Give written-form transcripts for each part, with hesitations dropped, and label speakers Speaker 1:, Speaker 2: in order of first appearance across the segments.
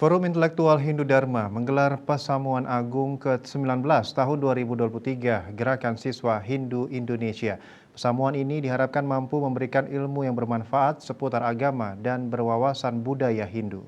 Speaker 1: Forum Intelektual Hindu Dharma menggelar Pasamuan Agung ke-19 tahun 2023 Gerakan Siswa Hindu Indonesia. Pasamuan ini diharapkan mampu memberikan ilmu yang bermanfaat seputar agama dan berwawasan budaya Hindu.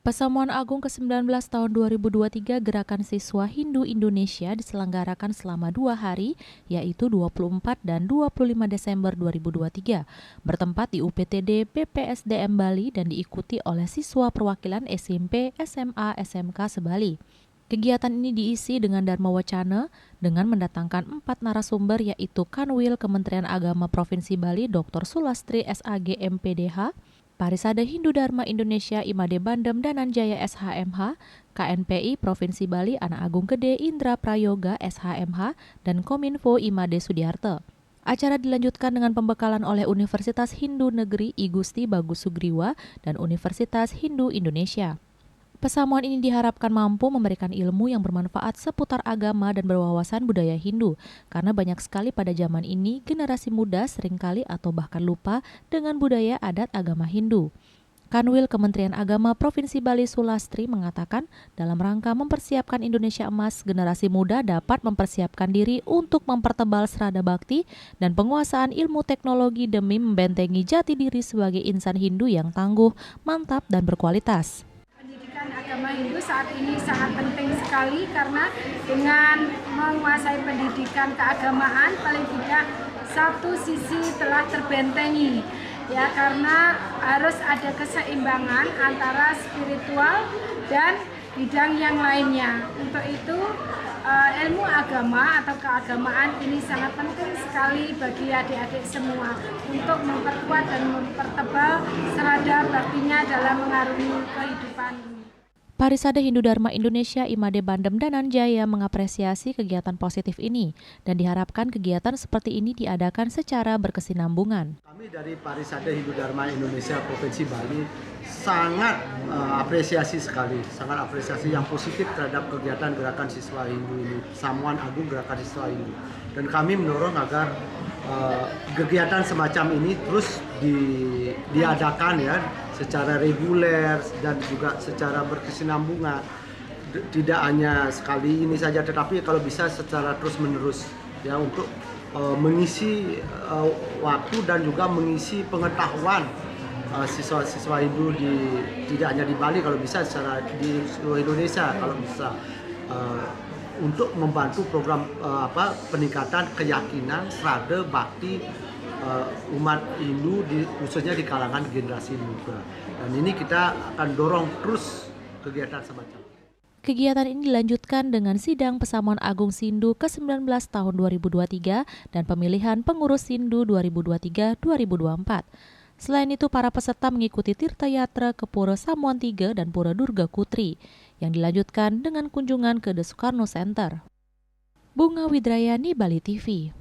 Speaker 2: Pasamuan Agung ke-19 tahun 2023 Gerakan Siswa Hindu Indonesia diselenggarakan selama 2 hari, yaitu 24 dan 25 Desember 2023, bertempat di UPTD PPSDM Bali dan diikuti oleh siswa perwakilan SMP, SMA, SMK se-Bali. Kegiatan ini diisi dengan Dharma Wacana dengan mendatangkan 4 narasumber yaitu Kanwil Kementerian Agama Provinsi Bali Dr. Sulastri SAG MPDH, Parisade Hindu Dharma Indonesia Imade Bandem Dananjaya SHMH, KNPI Provinsi Bali Anak Agung Gede Indra Prayoga SHMH, dan Kominfo Imade Sudiarto. Acara dilanjutkan dengan pembekalan oleh Universitas Hindu Negeri I Gusti Bagus Sugriwa dan Universitas Hindu Indonesia. Pasamuan ini diharapkan mampu memberikan ilmu yang bermanfaat seputar agama dan berwawasan budaya Hindu, karena banyak sekali pada zaman ini generasi muda seringkali atau bahkan lupa dengan budaya adat agama Hindu. Kanwil Kementerian Agama Provinsi Bali Sulastri mengatakan dalam rangka mempersiapkan Indonesia Emas, generasi muda dapat mempersiapkan diri untuk mempertebal serada bakti dan penguasaan ilmu teknologi demi membentengi jati diri sebagai insan Hindu yang tangguh, mantap, dan berkualitas.
Speaker 3: Agama Hindu saat ini sangat penting sekali karena dengan menguasai pendidikan keagamaan paling tidak satu sisi telah terbentengi ya, karena harus ada keseimbangan antara spiritual dan bidang yang lainnya. Untuk itu ilmu agama atau keagamaan ini sangat penting sekali bagi adik-adik semua untuk memperkuat dan mempertebal serada baktinya dalam mengarungi kehidupan ini.
Speaker 2: Parisade Hindu Dharma Indonesia Imade Bandem Dananjaya mengapresiasi kegiatan positif ini dan diharapkan kegiatan seperti ini diadakan secara berkesinambungan.
Speaker 4: Kami dari Parisade Hindu Dharma Indonesia Provinsi Bali sangat apresiasi sekali, sangat apresiasi yang positif terhadap kegiatan Gerakan Siswa Hindu ini, Pasamuan Agung Gerakan Siswa Hindu. Dan kami mendorong agar kegiatan semacam ini terus diadakan ya, secara reguler dan juga secara berkesinambungan, tidak hanya sekali ini saja tetapi kalau bisa secara terus menerus ya, untuk mengisi waktu dan juga mengisi pengetahuan siswa-siswa Hindu tidak hanya di Bali, kalau bisa secara di seluruh Indonesia kalau bisa, untuk membantu program peningkatan keyakinan serada bakti umat Hindu khususnya di kalangan generasi muda. Dan ini kita akan dorong terus kegiatan semacam ini.
Speaker 2: Kegiatan ini dilanjutkan dengan sidang Pasamuan Agung Sindu ke-19 tahun 2023 dan pemilihan pengurus Sindu 2023-2024. Selain itu, para peserta mengikuti Tirta Yatra ke Pura Samuan III dan Pura Durga Kutri, yang dilanjutkan dengan kunjungan ke The Sukarno Center. Bunga Widrayani, Bali TV.